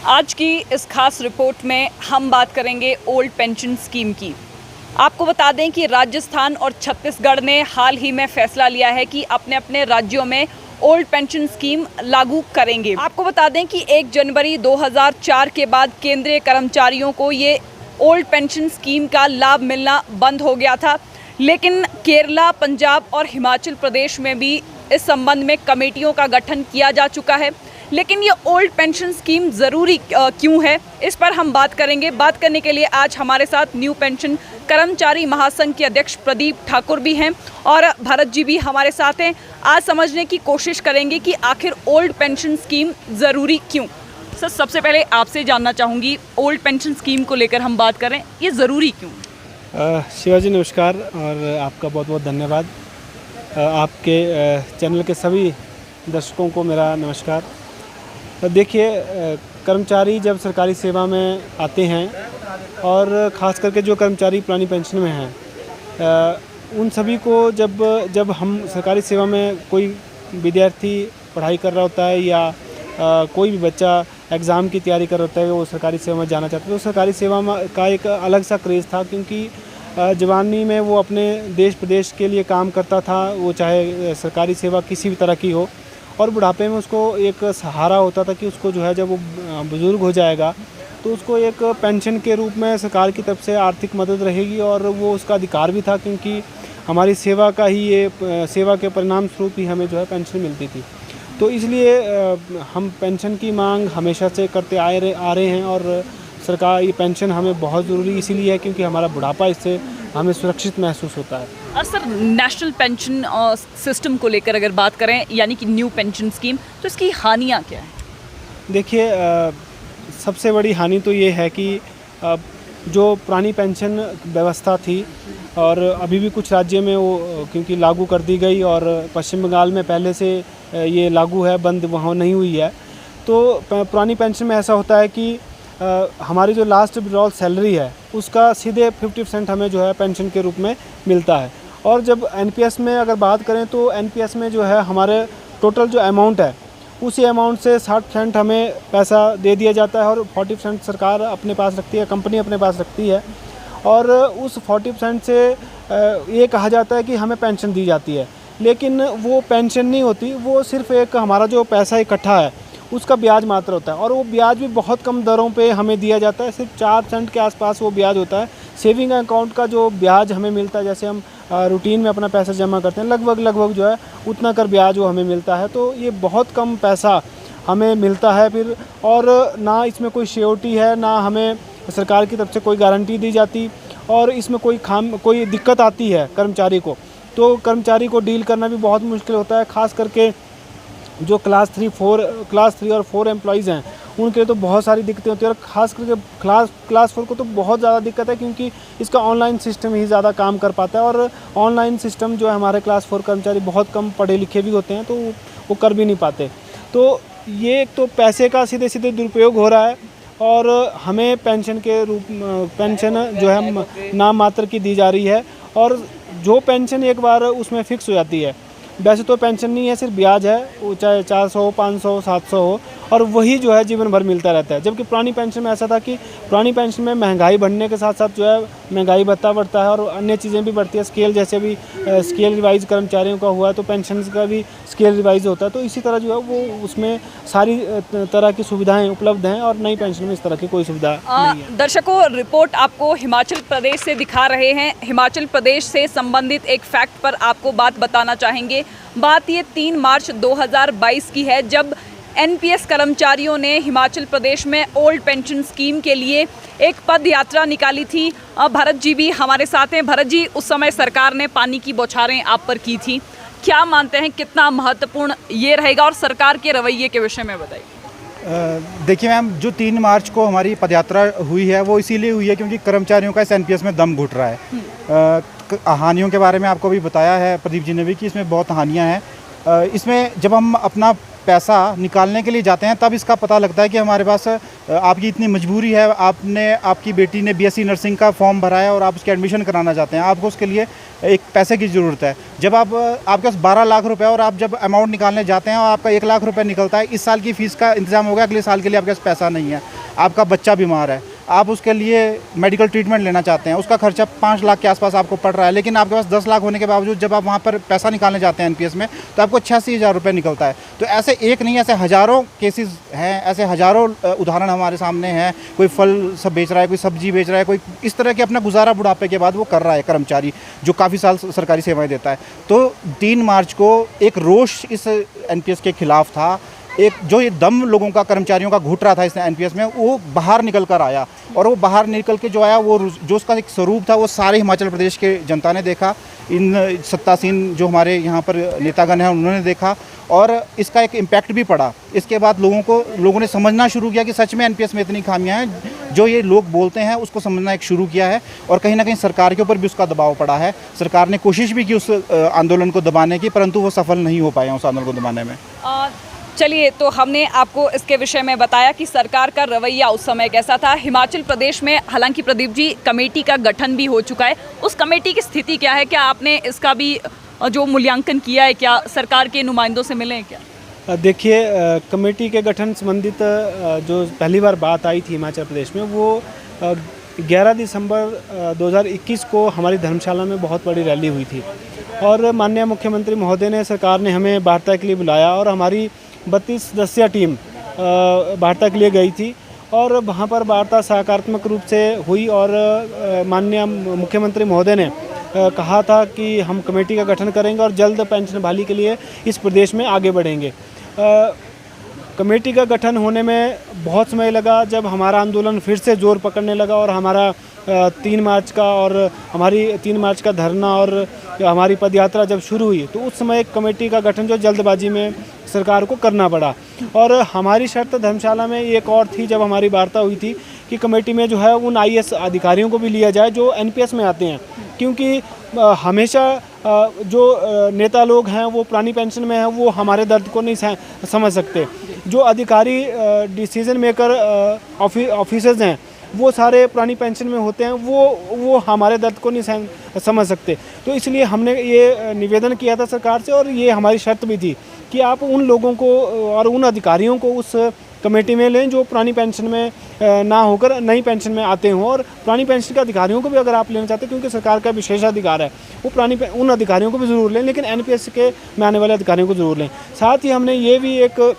आज की इस खास रिपोर्ट में हम बात करेंगे ओल्ड पेंशन स्कीम की। आपको बता दें कि राजस्थान और छत्तीसगढ़ ने हाल ही में फैसला लिया है कि अपने अपने राज्यों में ओल्ड पेंशन स्कीम लागू करेंगे। आपको बता दें कि 1 जनवरी 2004 के बाद केंद्रीय कर्मचारियों को ये ओल्ड पेंशन स्कीम का लाभ मिलना बंद हो गया था, लेकिन केरला, पंजाब और हिमाचल प्रदेश में भी इस संबंध में कमेटियों का गठन किया जा चुका है। लेकिन ये ओल्ड पेंशन स्कीम ज़रूरी क्यों है, इस पर हम बात करेंगे। बात करने के लिए आज हमारे साथ न्यू पेंशन कर्मचारी महासंघ के अध्यक्ष प्रदीप ठाकुर भी हैं और भरत जी भी हमारे साथ हैं। आज समझने की कोशिश करेंगे कि आखिर ओल्ड पेंशन स्कीम ज़रूरी क्यों। सर, सबसे पहले आपसे जानना चाहूँगी, ओल्ड पेंशन स्कीम को लेकर हम बात करें, ये ज़रूरी क्यों? शिवाजी नमस्कार और आपका बहुत बहुत धन्यवाद। आपके चैनल के सभी दर्शकों को मेरा नमस्कार। देखिए, कर्मचारी जब सरकारी सेवा में आते हैं और ख़ास करके जो कर्मचारी पुरानी पेंशन में हैं, उन सभी को जब हम सरकारी सेवा में कोई विद्यार्थी पढ़ाई कर रहा होता है या कोई भी बच्चा एग्ज़ाम की तैयारी कर रहा होता है, वो सरकारी सेवा में जाना चाहता है, तो सरकारी सेवा में का एक अलग सा क्रेज़ था, क्योंकि जवानी में वो अपने देश प्रदेश के लिए काम करता था, वो चाहे सरकारी सेवा किसी भी तरह की हो, और बुढ़ापे में उसको एक सहारा होता था कि उसको जो है जब वो बुज़ुर्ग हो जाएगा तो उसको एक पेंशन के रूप में सरकार की तरफ से आर्थिक मदद रहेगी, और वो उसका अधिकार भी था, क्योंकि हमारी सेवा का ही ये सेवा के परिणाम स्वरूप ही हमें जो है पेंशन मिलती थी। तो इसलिए हम पेंशन की मांग हमेशा से करते आ रहे हैं, और सरकार ये पेंशन हमें बहुत ज़रूरी इसीलिए है क्योंकि हमारा बुढ़ापा इससे हमें सुरक्षित महसूस होता है। सर, नेशनल पेंशन सिस्टम को लेकर अगर बात करें, यानी कि न्यू पेंशन स्कीम, तो इसकी हानियाँ क्या हैं? देखिए, सबसे बड़ी हानि तो ये है कि जो पुरानी पेंशन व्यवस्था थी और अभी भी कुछ राज्य में वो क्योंकि लागू कर दी गई, और पश्चिम बंगाल में पहले से ये लागू है, बंद वहाँ नहीं हुई है। तो पुरानी पेंशन में ऐसा होता है कि हमारी जो लास्ट विड्रॉल सैलरी है उसका सीधे 50% हमें जो है पेंशन के रूप में मिलता है। और जब एनपीएस में अगर बात करें तो एनपीएस में जो है हमारे टोटल जो अमाउंट है उसी अमाउंट से 60% हमें पैसा दे दिया जाता है, और 40% सरकार अपने पास रखती है, कंपनी अपने पास रखती है, और उस 40% से ये कहा जाता है कि हमें पेंशन दी जाती है। लेकिन वो पेंशन नहीं होती, वो सिर्फ एक हमारा जो पैसा इकट्ठा है उसका ब्याज मात्र होता है, और वो ब्याज भी बहुत कम दरों पे हमें दिया जाता है, सिर्फ 4% के आसपास वो ब्याज होता है। सेविंग अकाउंट का जो ब्याज हमें मिलता है, जैसे हम रूटीन में अपना पैसा जमा करते हैं, लगभग जो है उतना कर ब्याज वो हमें मिलता है। तो ये बहुत कम पैसा हमें मिलता है फिर, और ना इसमें कोई श्योरिटी है, ना हमें सरकार की तरफ से कोई गारंटी दी जाती, और इसमें कोई दिक्कत आती है कर्मचारी को, तो कर्मचारी को डील करना भी बहुत मुश्किल होता है। ख़ास करके जो क्लास 3 और 4 एम्प्लॉइज़ हैं उनके लिए तो बहुत सारी दिक्कतें होती है, और ख़ास करके क्लास 4 को तो बहुत ज़्यादा दिक्कत है, क्योंकि इसका ऑनलाइन सिस्टम ही ज़्यादा काम कर पाता है, और ऑनलाइन सिस्टम जो है हमारे क्लास 4 कर्मचारी बहुत कम पढ़े लिखे भी होते हैं, तो वो कर भी नहीं पाते। तो ये एक तो पैसे का सीधे दुरुपयोग हो रहा है, और हमें पेंशन जो है नाम मात्र की दी जा रही है, और जो पेंशन एक बार उसमें फ़िक्स हो जाती है, वैसे तो पेंशन नहीं है, सिर्फ ब्याज है, वो चाहे 400, 500, 700 हो, और वही जो है जीवन भर मिलता रहता है। जबकि पुरानी पेंशन में ऐसा था कि पुरानी पेंशन में महंगाई बढ़ने के साथ साथ जो है महंगाई भत्ता बढ़ता है, और अन्य चीज़ें भी बढ़ती है, स्केल जैसे भी स्केल रिवाइज कर्मचारियों का हुआ है तो पेंशन का भी स्केल रिवाइज होता है। तो इसी तरह जो है वो उसमें सारी तरह की सुविधाएँ उपलब्ध हैं, और नई पेंशन में इस तरह की कोई सुविधा नहीं है। दर्शकों, रिपोर्ट आपको हिमाचल प्रदेश से दिखा रहे हैं। हिमाचल प्रदेश से संबंधित एक फैक्ट पर आपको बात बताना चाहेंगे। बात ये 3 मार्च 2022 की है, जब एनपीएस कर्मचारियों ने हिमाचल प्रदेश में ओल्ड पेंशन स्कीम के लिए एक पद यात्रा निकाली थी। भरत जी भी हमारे साथ हैं। भरत जी, उस समय सरकार ने पानी की बौछारें आप पर की थी, क्या मानते हैं कितना महत्वपूर्ण ये रहेगा, और सरकार के रवैये के विषय में बताइए। देखिए मैम, जो 3 मार्च को हमारी पदयात्रा हुई है वो इसीलिए हुई है क्योंकि कर्मचारियों का इस एनपीएस में दम घुट रहा है। हानियों के बारे में आपको भी बताया है प्रदीप जी ने भी कि इसमें बहुत हानियाँ हैं। इसमें जब हम अपना पैसा निकालने के लिए जाते हैं तब इसका पता लगता है कि हमारे पास आपकी इतनी मजबूरी है, आपकी बेटी ने बीएससी नर्सिंग का फॉर्म भरा है और आप उसकी एडमिशन कराना चाहते हैं, आपको उसके लिए एक पैसे की ज़रूरत है। जब आपके पास 12 लाख रुपए और आप जब अमाउंट निकालने जाते हैं और आपका 1 लाख रुपए निकलता है, इस साल की फ़ीस का इंतजाम हो गया, अगले साल के लिए आपके पास पैसा नहीं है, आपका बच्चा बीमार है, आप उसके लिए मेडिकल ट्रीटमेंट लेना चाहते हैं, उसका खर्चा 5 लाख के आसपास आपको पड़ रहा है, लेकिन आपके पास 10 लाख होने के बावजूद जब आप वहाँ पर पैसा निकालने जाते हैं एनपीएस में तो आपको 86,000 रुपये निकलता है। तो ऐसे एक नहीं, ऐसे हज़ारों केसेस हैं, ऐसे हज़ारों उदाहरण हमारे सामने हैं। कोई फल सब बेच रहा है, कोई सब्जी बेच रहा है, कोई इस तरह के अपना गुजारा बुढ़ापे के बाद वो कर रहा है कर्मचारी जो काफ़ी साल सरकारी सेवाएँ देता है। तो 3 मार्च को एक रोष इस एनपीएस के खिलाफ था, एक जो ये दम लोगों का, कर्मचारियों का घुट रहा था इस एनपीएस में, वो बाहर निकल कर आया। और वो बाहर निकल के जो आया, वो जो उसका एक स्वरूप था वो सारे हिमाचल प्रदेश के जनता ने देखा, इन सत्तासीन जो हमारे यहाँ पर नेतागण हैं उन्होंने देखा, और इसका एक इम्पैक्ट भी पड़ा। इसके बाद लोगों ने समझना शुरू किया कि सच में एनपीएस में इतनी खामियां हैं, जो ये लोग बोलते हैं उसको समझना एक शुरू किया है। और कहीं ना कहीं सरकार के ऊपर भी उसका दबाव पड़ा है। सरकार ने कोशिश भी की उस आंदोलन को दबाने की, परंतु वो सफल नहीं हो पाए उस आंदोलन को दबाने में। चलिए, तो हमने आपको इसके विषय में बताया कि सरकार का रवैया उस समय कैसा था। हिमाचल प्रदेश में हालांकि प्रदीप जी कमेटी का गठन भी हो चुका है, उस कमेटी की स्थिति क्या है? क्या आपने इसका भी जो मूल्यांकन किया है, क्या सरकार के नुमाइंदों से मिले हैं क्या? देखिए, कमेटी के गठन संबंधित जो पहली बार बात आई थी हिमाचल प्रदेश में, वो 11 दिसंबर 2021 को हमारी धर्मशाला में बहुत बड़ी रैली हुई थी और माननीय मुख्यमंत्री महोदय ने, सरकार ने हमें वार्ता के लिए बुलाया और हमारी 32 सदस्यीय टीम वार्ता के लिए गई थी और वहाँ पर वार्ता सकारात्मक रूप से हुई और माननीय मुख्यमंत्री महोदय ने कहा था कि हम कमेटी का गठन करेंगे और जल्द पेंशन बहाली के लिए इस प्रदेश में आगे बढ़ेंगे। कमेटी का गठन होने में बहुत समय लगा। जब हमारा आंदोलन फिर से जोर पकड़ने लगा और हमारा 3 मार्च का और हमारी 3 मार्च का धरना और हमारी पदयात्रा जब शुरू हुई, तो उस समय कमेटी का गठन जो जल्दबाजी में सरकार को करना पड़ा। और हमारी शर्त धर्मशाला में एक और थी, जब हमारी वार्ता हुई थी कि कमेटी में जो है उन आईएएस अधिकारियों को भी लिया जाए जो एनपीएस में आते हैं, क्योंकि हमेशा जो नेता लोग हैं वो पुरानी पेंशन में हैं, वो हमारे दर्द को नहीं समझ सकते। जो अधिकारी डिसीजन मेकर ऑफिसर्स हैं वो सारे पुरानी पेंशन में होते हैं, वो हमारे दर्द को नहीं समझ सकते। तो इसलिए हमने ये निवेदन किया था सरकार से और ये हमारी शर्त भी थी कि आप उन लोगों को और उन अधिकारियों को उस कमेटी में लें जो पुरानी पेंशन में ना होकर नई पेंशन में आते हों। और पुरानी पेंशन के अधिकारियों को भी अगर आप लेना चाहते हैं, क्योंकि सरकार का विशेषाधिकार है, वो उन अधिकारियों को भी ज़रूर लें, लेकिन एनपीएस के में आने वाले अधिकारियों को ज़रूर लें। साथ ही हमने ये भी एक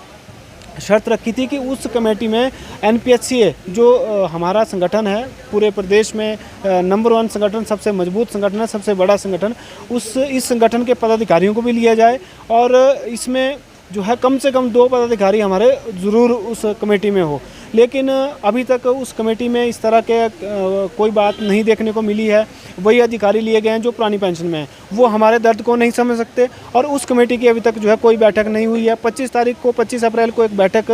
शर्त रखी थी कि उस कमेटी में एनपीएचसीए जो हमारा संगठन है, पूरे प्रदेश में नंबर 1 संगठन, सबसे मजबूत संगठन है, सबसे बड़ा संगठन, इस संगठन के पदाधिकारियों को भी लिया जाए और इसमें जो है कम से कम 2 पदाधिकारी हमारे ज़रूर उस कमेटी में हो। लेकिन अभी तक उस कमेटी में इस तरह के कोई बात नहीं देखने को मिली है। वही अधिकारी लिए गए हैं जो पुरानी पेंशन में हैं, वो हमारे दर्द को नहीं समझ सकते और उस कमेटी की अभी तक जो है कोई बैठक नहीं हुई है। 25 अप्रैल को एक बैठक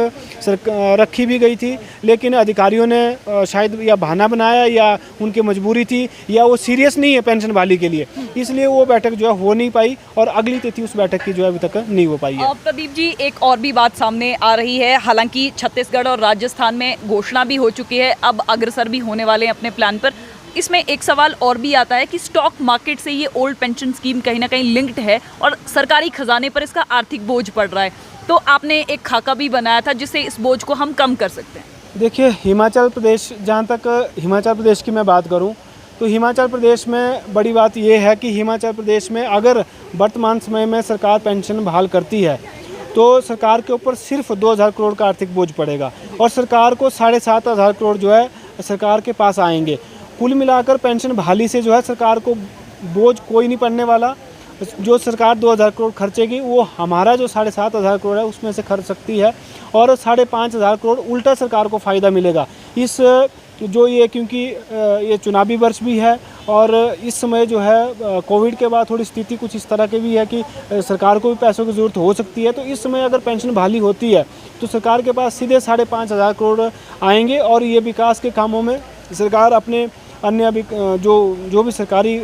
रखी भी गई थी, लेकिन अधिकारियों ने शायद या बहाना बनाया या उनकी मजबूरी थी या वो सीरियस नहीं है पेंशन बहाली के लिए, इसलिए वो बैठक जो है हो नहीं पाई और अगली तिथि उस बैठक की जो है अभी तक नहीं हो पाई है। प्रदीप जी, एक और भी बात सामने आ रही है। हालांकि छत्तीसगढ़ और राजस्थान में घोषणा भी हो चुकी है, अब अग्रसर भी होने वाले हैं अपने प्लान पर। इसमें एक सवाल और भी आता है कि स्टॉक मार्केट से ये ओल्ड पेंशन स्कीम कहीं ना कहीं लिंक्ड है और सरकारी खजाने पर इसका आर्थिक बोझ पड़ रहा है, तो आपने एक खाका भी बनाया था जिससे इस बोझ को हम कम कर सकते हैं। देखिए, हिमाचल प्रदेश, जहाँ तक हिमाचल प्रदेश की मैं बात करूँ तो हिमाचल प्रदेश में बड़ी बात यह है कि हिमाचल प्रदेश में अगर वर्तमान समय में सरकार पेंशन बहाल करती है तो सरकार के ऊपर सिर्फ 2,000 करोड़ का आर्थिक बोझ पड़ेगा और सरकार को 7,500 करोड़ जो है सरकार के पास आएंगे। कुल मिलाकर पेंशन बहाली से जो है सरकार को बोझ कोई नहीं पड़ने वाला। जो सरकार 2,000 करोड़ खर्चेगी वो हमारा जो 7,500 करोड़ है उसमें से खर्च सकती है और 5,500 करोड़ उल्टा सरकार को फ़ायदा मिलेगा। इस जो ये, क्योंकि ये चुनावी वर्ष भी है और इस समय जो है कोविड के बाद थोड़ी स्थिति कुछ इस तरह की भी है कि सरकार को भी पैसों की ज़रूरत हो सकती है। तो इस समय अगर पेंशन बहाली होती है तो सरकार के पास सीधे 5,500 करोड़ आएंगे और ये विकास के कामों में सरकार अपने अन्य भी जो भी सरकारी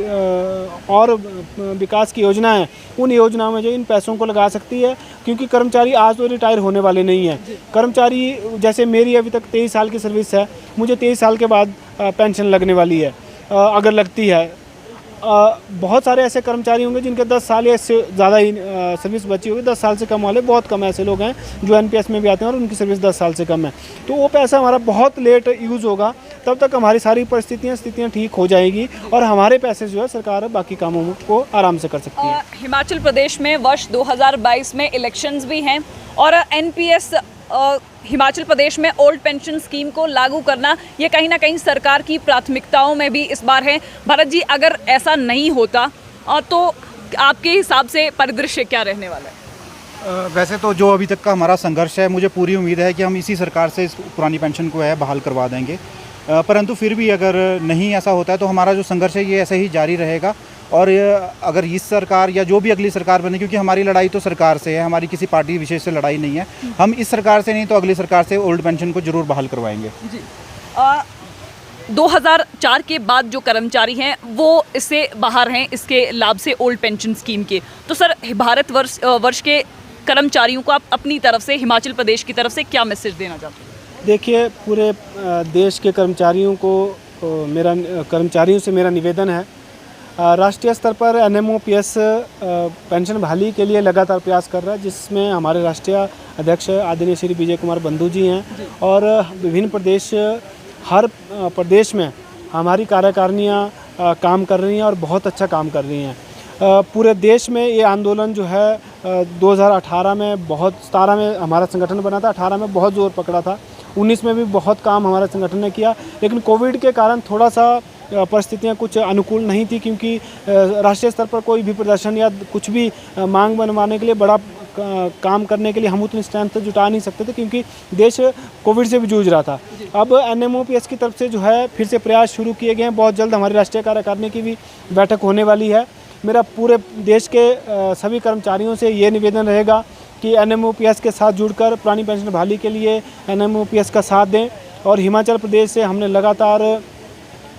और विकास की योजना है, उन योजनाओं में जो इन पैसों को लगा सकती है, क्योंकि कर्मचारी आज तो रिटायर होने वाले नहीं हैं। कर्मचारी जैसे मेरी अभी तक 23 साल की सर्विस है, मुझे 23 साल के बाद पेंशन लगने वाली है, अगर लगती है। बहुत सारे ऐसे कर्मचारी होंगे जिनके 10 साल या इससे ज़्यादा ही सर्विस बची होगी। 10 साल से कम वाले बहुत कम ऐसे लोग हैं जो एनपीएस में भी आते हैं और उनकी सर्विस 10 साल से कम है। तो वो पैसा हमारा बहुत लेट यूज़ होगा, तब तक हमारी सारी स्थितियाँ ठीक हो जाएगी और हमारे पैसे जो है सरकार बाकी कामों को आराम से कर सकती है। हिमाचल प्रदेश में वर्ष 2022 में इलेक्शंस भी हैं और एनपीएस हिमाचल प्रदेश में ओल्ड पेंशन स्कीम को लागू करना ये कहीं ना कहीं सरकार की प्राथमिकताओं में भी इस बार है। भरत जी, अगर ऐसा नहीं होता तो आपके हिसाब से परिदृश्य क्या रहने वाला है? वैसे तो जो अभी तक का हमारा संघर्ष है, मुझे पूरी उम्मीद है कि हम इसी सरकार से इस पुरानी पेंशन को है बहाल करवा देंगे। परंतु फिर भी अगर नहीं ऐसा होता है तो हमारा जो संघर्ष है ये ऐसे ही जारी रहेगा। और अगर इस सरकार या जो भी अगली सरकार बने, क्योंकि हमारी लड़ाई तो सरकार से है, हमारी किसी पार्टी विशेष से लड़ाई नहीं है, हम इस सरकार से नहीं तो अगली सरकार से ओल्ड पेंशन को जरूर बहाल करवाएंगे। जी। 2004 के बाद जो कर्मचारी हैं वो इससे बाहर हैं, इसके लाभ से ओल्ड पेंशन स्कीम के। तो सर, भारत वर्ष के कर्मचारियों को आप अपनी तरफ से, हिमाचल प्रदेश की तरफ से क्या मैसेज देना चाहते हैं? देखिए, पूरे देश के कर्मचारियों से मेरा निवेदन है, राष्ट्रीय स्तर पर एनएमओपीएस पेंशन बहाली के लिए लगातार प्रयास कर रहा है, जिसमें हमारे राष्ट्रीय अध्यक्ष आदरणीय श्री विजय कुमार बंधु जी हैं और विभिन्न हर प्रदेश में हमारी कार्यकारिणियाँ काम कर रही हैं और बहुत अच्छा काम कर रही हैं। पूरे देश में ये आंदोलन जो है 2018 में 17 में हमारा संगठन बना था, 18 में बहुत ज़ोर पकड़ा था, 19 में भी बहुत काम हमारे संगठन ने किया, लेकिन कोविड के कारण थोड़ा सा परिस्थितियाँ कुछ अनुकूल नहीं थी, क्योंकि राष्ट्रीय स्तर पर कोई भी प्रदर्शन या कुछ भी मांग बनवाने के लिए, बड़ा काम करने के लिए हम उतनी स्ट्रेंथ जुटा नहीं सकते थे, क्योंकि देश कोविड से भी जूझ रहा था। अब एनएमओपीएस की तरफ से जो है फिर से प्रयास शुरू किए गए हैं। बहुत जल्द हमारी राष्ट्रीय कार्यकारिणी की भी बैठक होने वाली है। मेरा पूरे देश के सभी कर्मचारियों से ये निवेदन रहेगा कि एनएमओपीएस के साथ जुड़कर पुरानी पेंशन बहाली के लिए एनएमओपीएस का साथ दें। और हिमाचल प्रदेश से हमने लगातार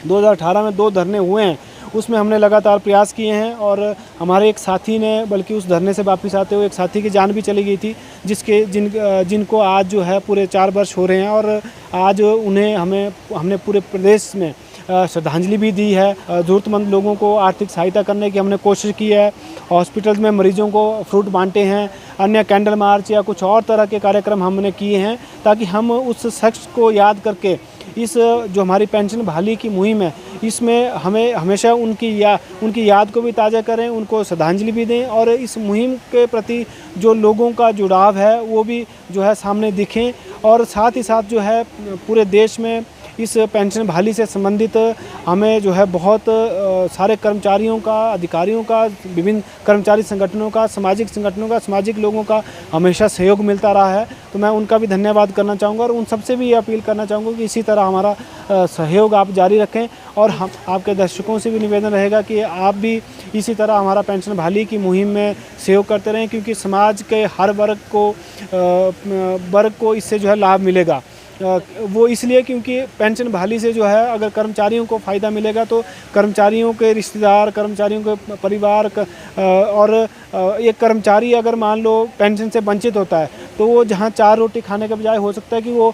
2018 में 2 धरने हुए हैं, उसमें हमने लगातार प्रयास किए हैं और हमारे एक साथी ने, बल्कि उस धरने से वापस आते हुए एक साथी की जान भी चली गई थी, जिनको आज जो है पूरे 4 वर्ष हो रहे हैं और आज उन्हें हमने पूरे प्रदेश में श्रद्धांजलि भी दी है। ज़रूरतमंद लोगों को आर्थिक सहायता करने की हमने कोशिश की है। हॉस्पिटल्स में मरीजों को फ्रूट बांटे हैं, अन्य कैंडल मार्च या कुछ और तरह के कार्यक्रम हमने किए हैं, ताकि हम उस शख्स को याद करके इस जो हमारी पेंशन बहाली की मुहिम है, इसमें हमें हमेशा उनकी याद को भी ताज़ा करें, उनको श्रद्धांजलि भी दें और इस मुहिम के प्रति जो लोगों का जुड़ाव है वो भी जो है सामने दिखें। और साथ ही साथ जो है पूरे देश में इस पेंशन बहाली से संबंधित हमें जो है बहुत सारे कर्मचारियों का, अधिकारियों का, विभिन्न कर्मचारी संगठनों का, सामाजिक संगठनों का, सामाजिक लोगों का हमेशा सहयोग मिलता रहा है। तो मैं उनका भी धन्यवाद करना चाहूँगा और उन सबसे भी ये अपील करना चाहूँगा कि इसी तरह हमारा सहयोग आप जारी रखें। और हम आपके दर्शकों से भी निवेदन रहेगा कि आप भी इसी तरह हमारा पेंशन बहाली की मुहिम में सहयोग करते रहें, क्योंकि समाज के हर वर्ग को इससे जो है लाभ मिलेगा। वो इसलिए क्योंकि पेंशन बहाली से जो है अगर कर्मचारियों को फ़ायदा मिलेगा तो कर्मचारियों के रिश्तेदार, कर्मचारियों के परिवार और एक कर्मचारी अगर मान लो पेंशन से वंचित होता है तो वो जहाँ 4 रोटी खाने के बजाय हो सकता है कि वो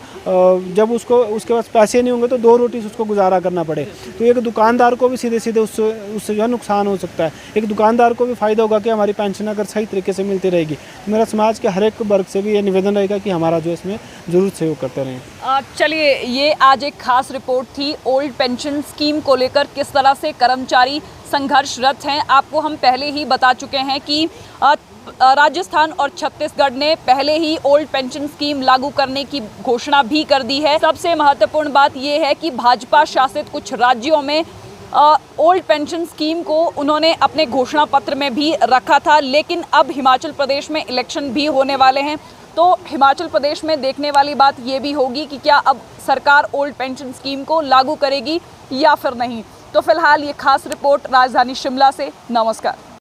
जब उसके पास पैसे नहीं होंगे तो 2 रोटी से उसको गुजारा करना पड़े। तो एक दुकानदार को भी सीधे उससे जो है नुकसान हो सकता है। एक दुकानदार को भी फ़ायदा होगा कि हमारी पेंशन अगर सही तरीके से मिलती रहेगी। मेरा समाज के हर एक वर्ग से भी ये निवेदन रहेगा कि हमारा जो इसमें ज़रूर सहयोग करते रहें। चलिए, ये आज एक खास रिपोर्ट थी ओल्ड पेंशन स्कीम को लेकर, किस तरह से कर्मचारी संघर्षरत हैं। आपको हम पहले ही बता चुके हैं कि राजस्थान और छत्तीसगढ़ ने पहले ही ओल्ड पेंशन स्कीम लागू करने की घोषणा भी कर दी है। सबसे महत्वपूर्ण बात यह है कि भाजपा शासित कुछ राज्यों में ओल्ड पेंशन स्कीम को उन्होंने अपने घोषणा पत्र में भी रखा था, लेकिन अब हिमाचल प्रदेश में इलेक्शन भी होने वाले हैं। तो हिमाचल प्रदेश में देखने वाली बात ये भी होगी कि क्या अब सरकार ओल्ड पेंशन स्कीम को लागू करेगी या फिर नहीं। तो फिलहाल ये खास रिपोर्ट राजधानी शिमला से। नमस्कार।